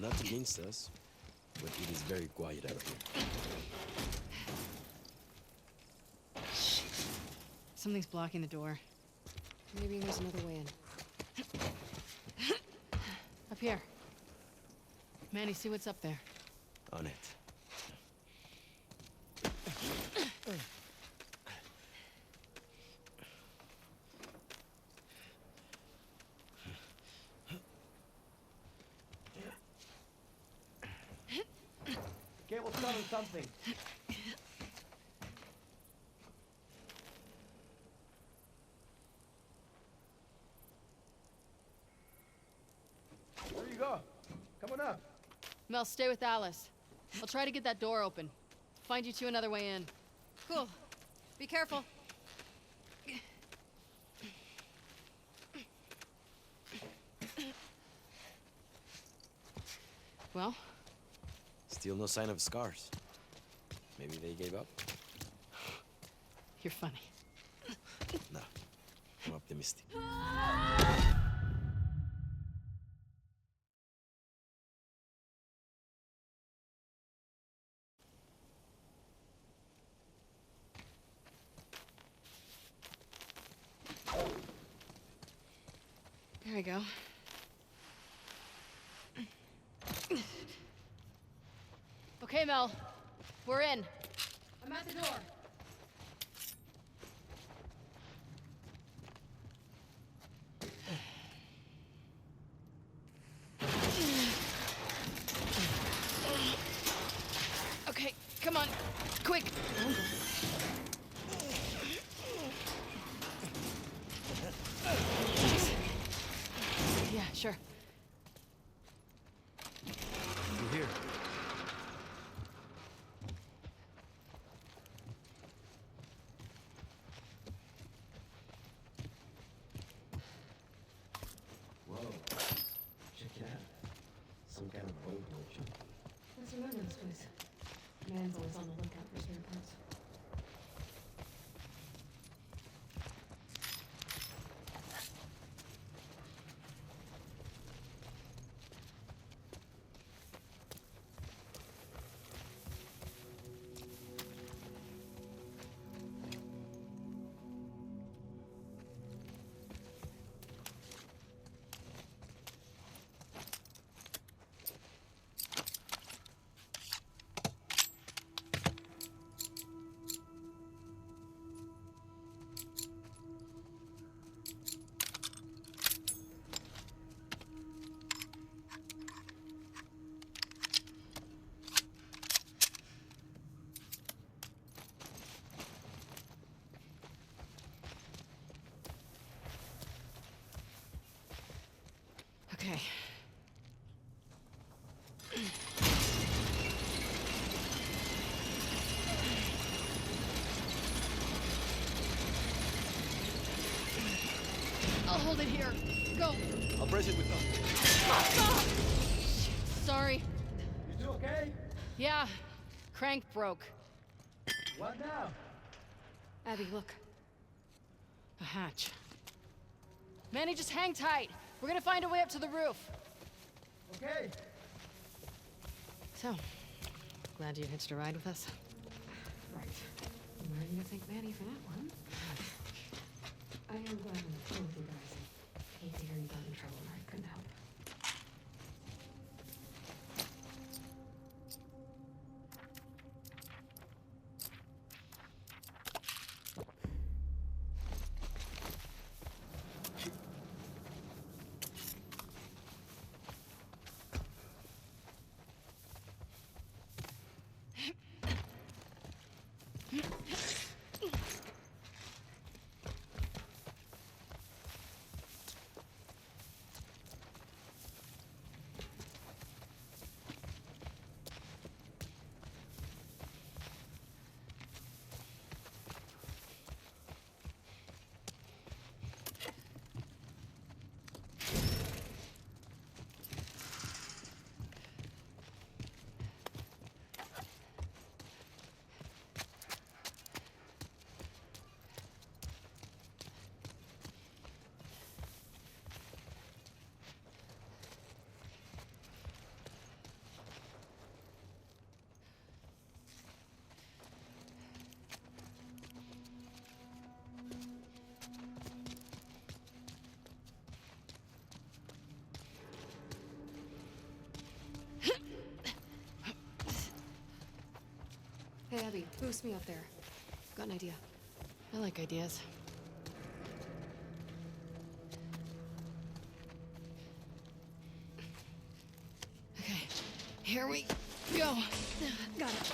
Not against us, but it is very quiet out here. Shit. Something's blocking the door. Maybe there's another way in. Up here. Manny, see what's up there. On it. Cable's done with something. There you go. Coming up. Mel, stay with Alice. I'll try to get that door open. Find you two another way in. Cool. Be careful. Well? Still no sign of scars. Maybe they gave up? You're funny. No. I'm optimistic. There we go. Okay, Mel. We're in. I'm at the door. Okay, come on. Quick. Yeah, sure. You're here. Whoa. Check it out. Some kind of boat motion. Let's remember this place. Man's always on the lookout for spare parts. Okay. I'll hold it here. Go. I'll brace it with them. Sorry. You two okay? Yeah. Crank broke. What now? Abby, look. A hatch. Manny, just hang tight. We're gonna find a way up to the roof. Okay. So, glad you hitched a ride with us? Right. Where do you thank Manny for that one? I am glad I'm cool with you guys. I hate to hear you got in trouble and I couldn't help. Boost me up there. Got an idea. I like ideas. Okay, here we go. Got it.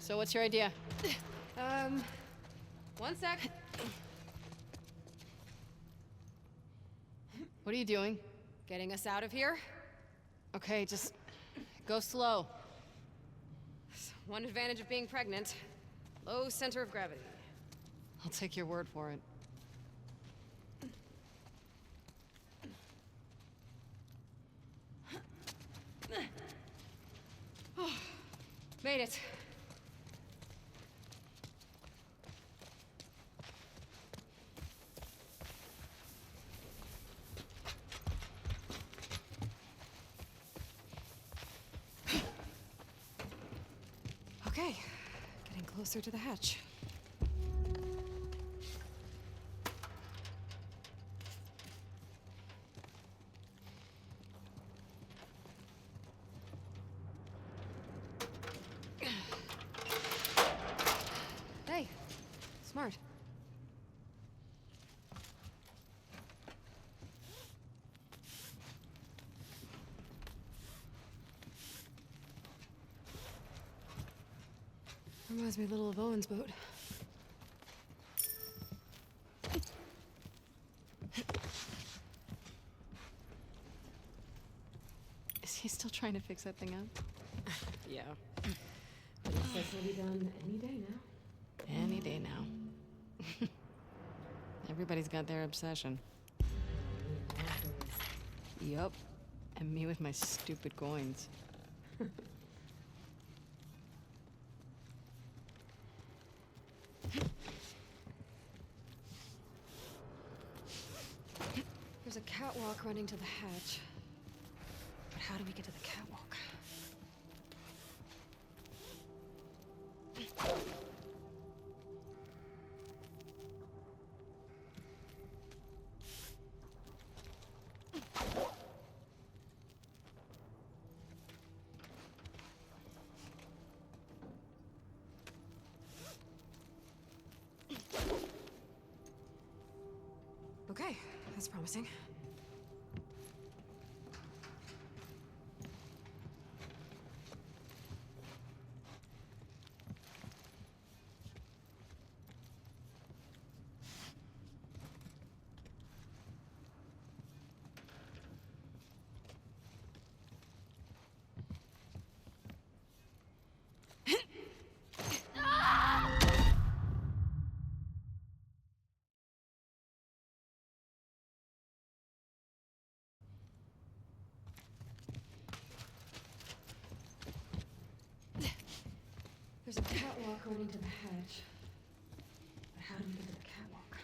So what's your idea? One sec. What are you doing? Getting us out of here? Okay, just go slow. One advantage of being pregnant. Low center of gravity. I'll take your word for it. Made it. Okay, getting closer to the hatch. Hey, smart. Reminds me a little of Owen's boat. Is he still trying to fix that thing up? Yeah. This will be done any day now. Any day now. Everybody's got their obsession. Yup. And me with my stupid coins. There's a catwalk running to the hatch. But how do we get to the catwalk? Okay, that's promising. There's a catwalk running to the hatch. But how do we get to the catwalk?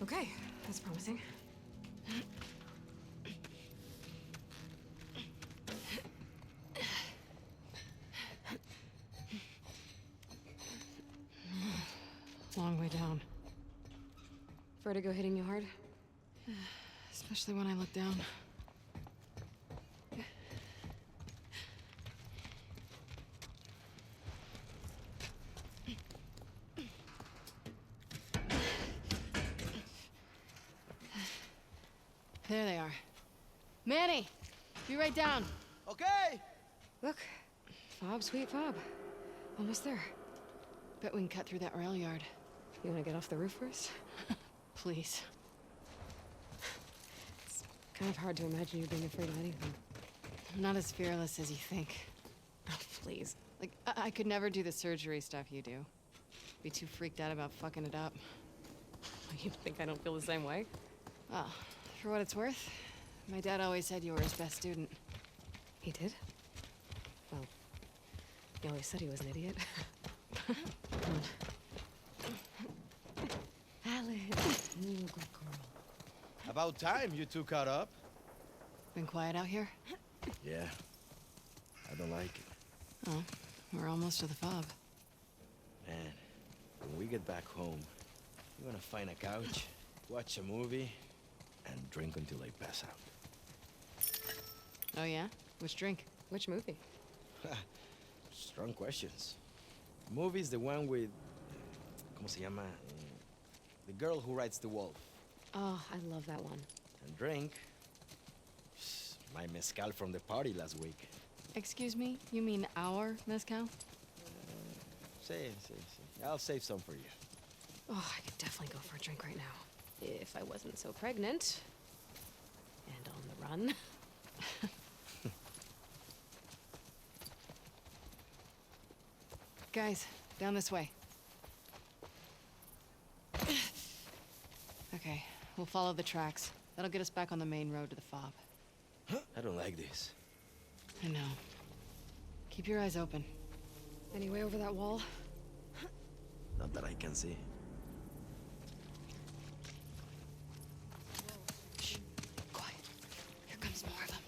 Okay, that's promising. Long way down. Vertigo hitting you hard? Especially when I look down. There they are. Manny! Be right down. Okay. Look, fob, sweet fob. Almost there. Bet we can cut through that rail yard. You wanna get off the roof first? Please. It's kind of hard to imagine you being afraid of anything. I'm not as fearless as you think. Oh, please. Like, I could never do the surgery stuff you do. Be too freaked out about fucking it up. You think I don't feel the same way? Well, for what it's worth, my dad always said you were his best student. He did? Well, he always said he was an idiot. Alice, you good girl. About time you two caught up. Been quiet out here? Yeah. I don't like it. Oh, we're almost to the fob. Man, when we get back home, we're gonna find a couch, watch a movie, and drink until I pass out. Oh yeah? Which drink? Which movie? Strong questions. Movie's the one with... ¿Cómo se llama? The girl who rides the wolf. Oh, I love that one. And drink... My mezcal from the party last week. Excuse me? You mean our mezcal? See. I'll save some for you. Oh, I could definitely go for a drink right now. If I wasn't so pregnant. And on the run. Guys, down this way. Okay, we'll follow the tracks. That'll get us back on the main road to the fob. I don't like this. I know. Keep your eyes open. Any way over that wall? Not that I can see. Shh. Quiet. Here comes more of them.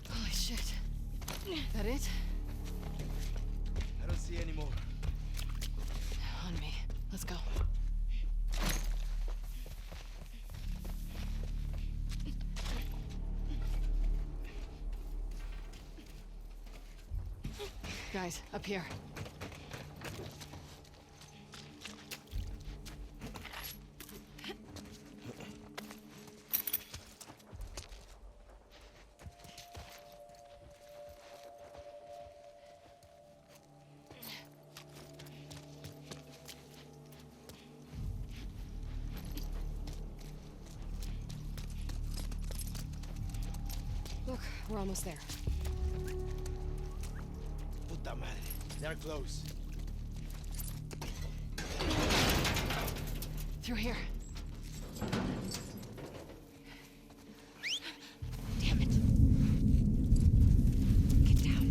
Holy shit. That it? I don't see any more. On me. Let's go. Guys, up here. Look, we're almost there. Puta madre. They're close. Through here. Damn it. Get down.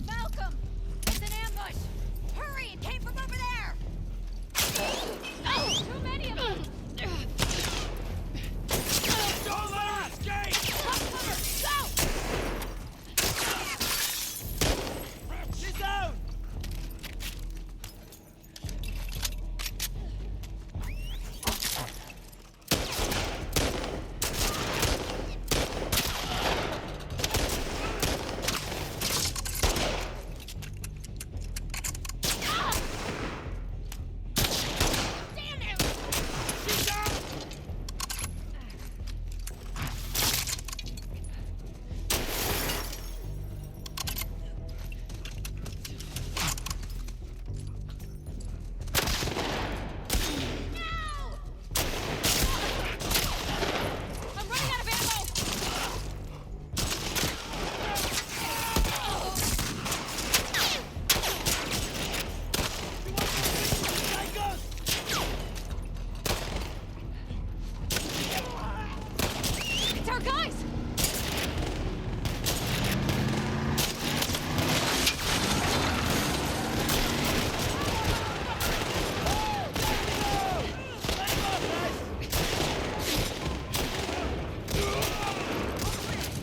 Malcolm! It's an ambush! Hurry! It came from over there! Oh! Too many of them! Don't let her escape! Cover! Go! She's down! Damn it! She's down! No! I'm running out of ammo! It's our guys!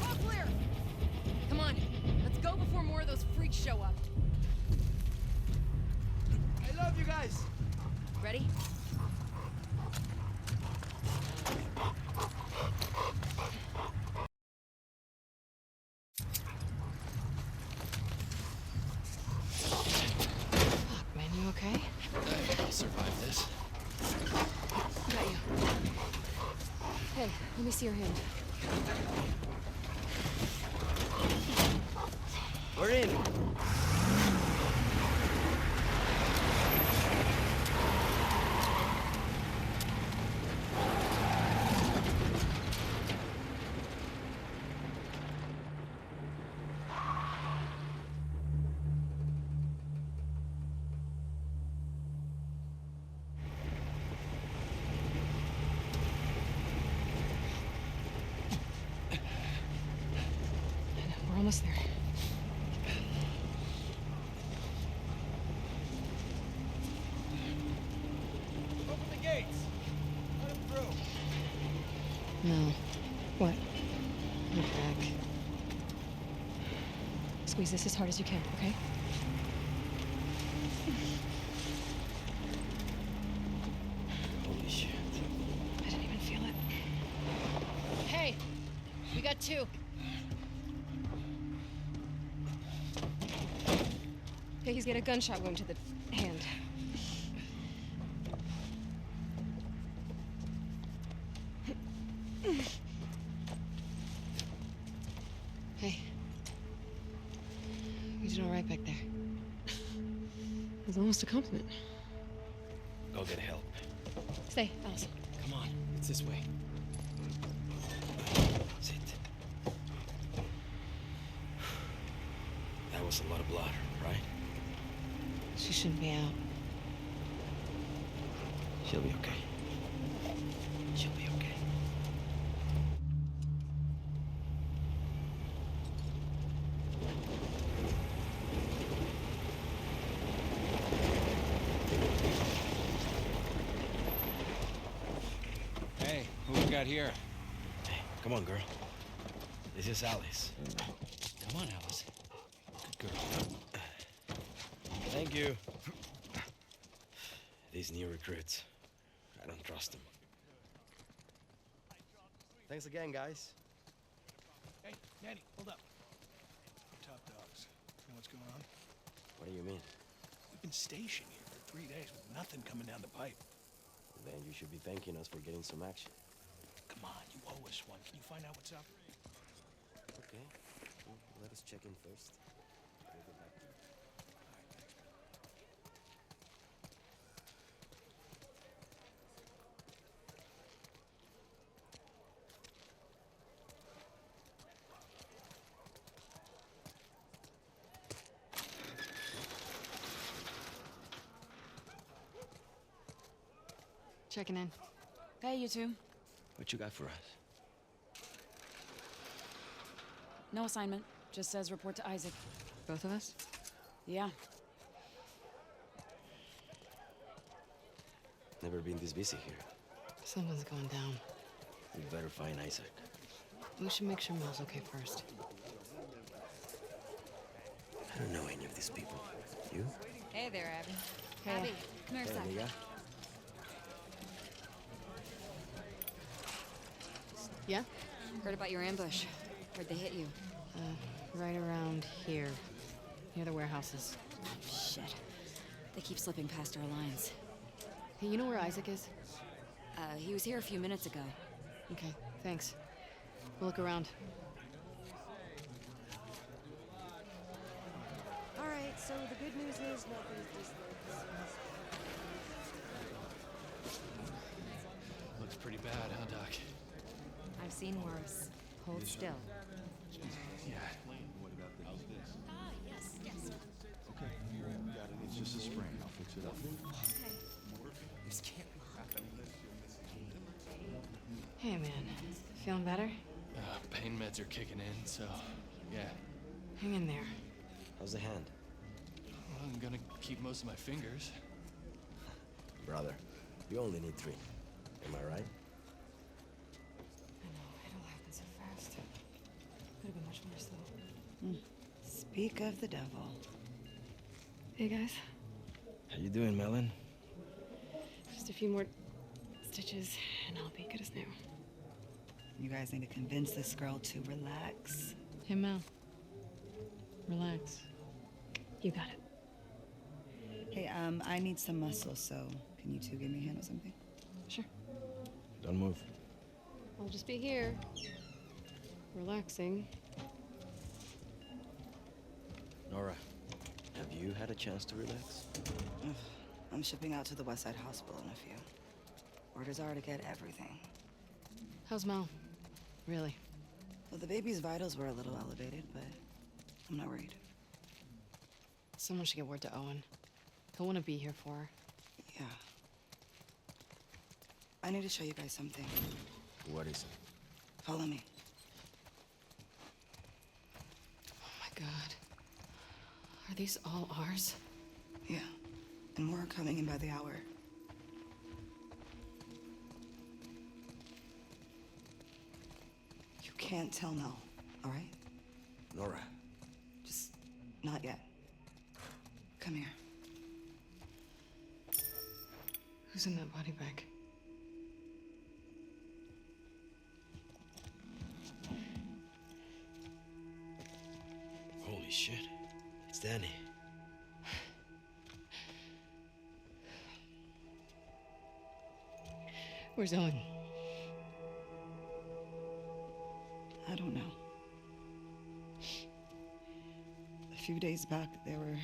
All clear! Come on, let's go before more of those freaks show up. I love you guys! Ready? Fuck, man, you okay? I'll survive this. Got you. Hey, let me see your hand. We're in. We're almost there. Open the gates. Let him through. No. What? Look back. Squeeze this as hard as you can, okay? Holy shit. I didn't even feel it. Hey! We got two. Okay, he's got a gunshot wound to the hand. Hey. You did all right back there. It was almost a compliment. Go get help. Stay, Alice. Come on, it's this way. Sit. That was a lot of blood, right? She shouldn't be out. She'll be okay. She'll be okay. Hey, who we got here? Hey, come on, girl. This is Alice. Come on, Alice. Good girl. Thank you. These new recruits, I don't trust them. Thanks again, guys. Hey, Manny, hold up. Top dogs. You know what's going on? What do you mean? We've been stationed here for 3 days with nothing coming down the pipe. Then you should be thanking us for getting some action. Come on, you owe us one. Can you find out what's up? Okay. Well, let us check in first. We'll get back to you. Checking in. Hey, you two. What you got for us? No assignment. Just says report to Isaac. Both of us? Yeah. Never been this busy here. Something's going down. We better find Isaac. We should make sure Mel's okay first. I don't know any of these people. You? Hey there, Abby. Hey. Abby, come here a sec. Amiga? Yeah? Heard about your ambush. Where'd they hit you? Right around here. Near the warehouses. Shit. They keep slipping past our lines. Hey, you know where Isaac is? He was here a few minutes ago. Okay, thanks. We'll look around. All right, so the good news is nothing's dislocated. Looks pretty bad, huh, Doc? I've seen worse. Hold still. Yeah. It's just a sprain. I'll fix it up. This can't be happening. Hey, man. Feeling better? Pain meds are kicking in, so yeah. Hang in there. How's the hand? Well, I'm gonna keep most of my fingers. Brother, you only need 3. Am I right? I know, it all happened so fast. Could have been much worse, though. Speak of the devil. Hey, guys. How you doing, Melon? Just a few more stitches, and I'll be good as new. You guys need to convince this girl to relax. Hey, Mel. Relax. You got it. Hey, I need some muscle, so can you two give me a hand with something? Sure. Don't move. I'll just be here. Relaxing. Nora, have you had a chance to relax? Ugh, I'm shipping out to the West Side Hospital in a few. Orders are to get everything. How's Mel? Really? Well, the baby's vitals were a little elevated, but I'm not worried. Someone should get word to Owen. He'll want to be here for her. Yeah. I need to show you guys something. What is it? Follow me. Oh my god. Are these all ours? Yeah. And more are coming in by the hour. You can't tell Mel, all right? Nora, Just not yet. Come here. Who's in that body bag? holy shit. It's Danny. Where's Owen? I don't know. A few days back, there were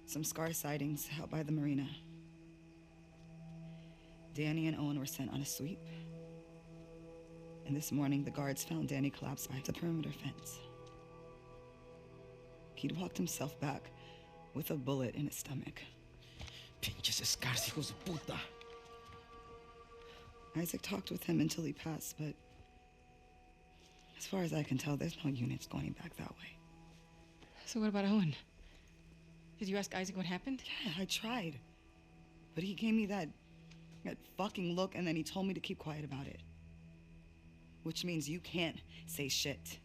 some scar sightings out by the marina. Danny and Owen were sent on a sweep. And this morning, the guards found Danny collapsed by the perimeter fence. He'd walked himself back with a bullet in his stomach. Pinches scars, hijos de puta. Isaac talked with him until he passed, but as far as I can tell, there's no units going back that way. So what about Owen? Did you ask Isaac what happened? Yeah, I tried. But he gave me that fucking look, and then he told me to keep quiet about it. Which means you can't say shit.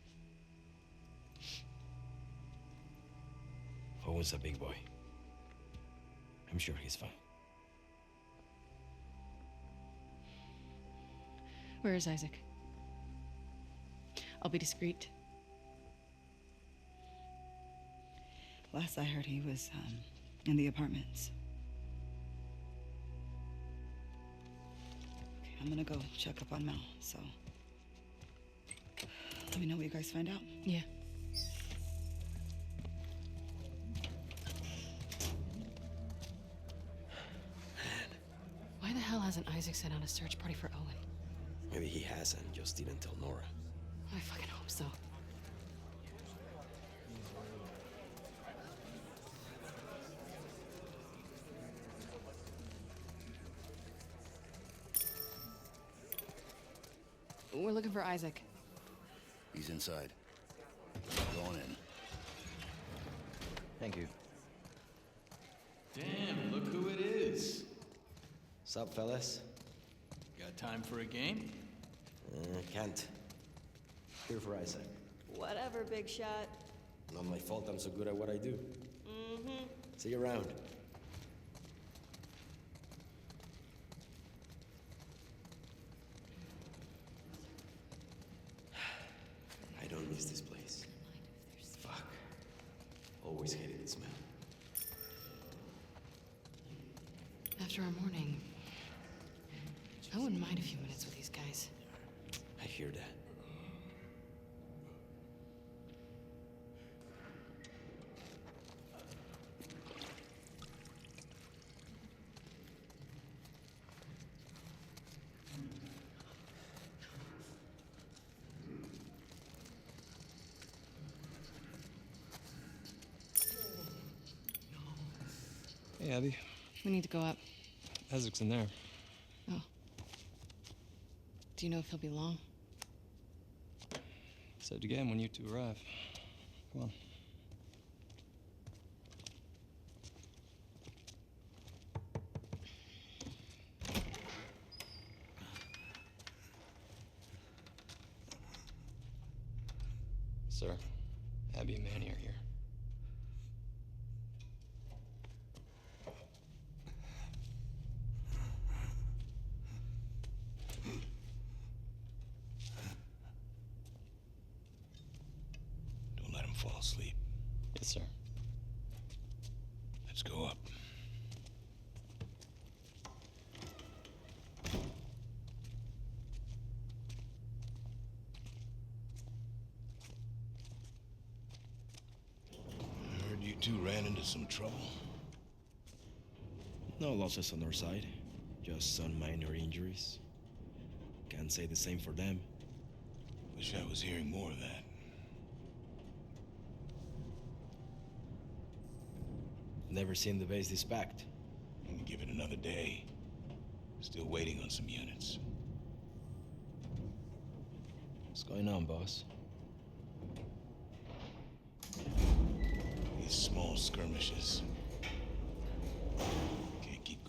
Owen's a big boy. I'm sure he's fine. Where is Isaac? I'll be discreet. Last I heard, he was in the apartments. Okay, I'm gonna go check up on Mel, so let me know what you guys find out. Yeah. Why the hell hasn't Isaac sent out a search party for Owen? Maybe he hasn't, just didn't tell Nora. I fucking hope so. We're looking for Isaac. He's inside. Go on in. Thank you. Damn, look who it is. Sup, fellas? Got time for a game? Can't. Here for Isaac. Whatever, big shot. Not my fault I'm so good at what I do. Mm-hmm. See you around. I don't miss this place. Fuck. Always hated the smell. After our morning, I wouldn't mind a few minutes with these guys. I hear that. Hey, Abby. We need to go up. Isaac's in there. Oh. Do you know if he'll be long? Said to get him when you two arrive. Come on. Sir, Abby and Manny are here. Don't let him fall asleep. Yes, sir. Let's go up. I heard you two ran into some trouble. No losses on our side. Just some minor injuries. Can't say the same for them. Wish I was hearing more of that. Never seen the base this packed. I'm gonna give it another day. Still waiting on some units. What's going on, boss? These small skirmishes.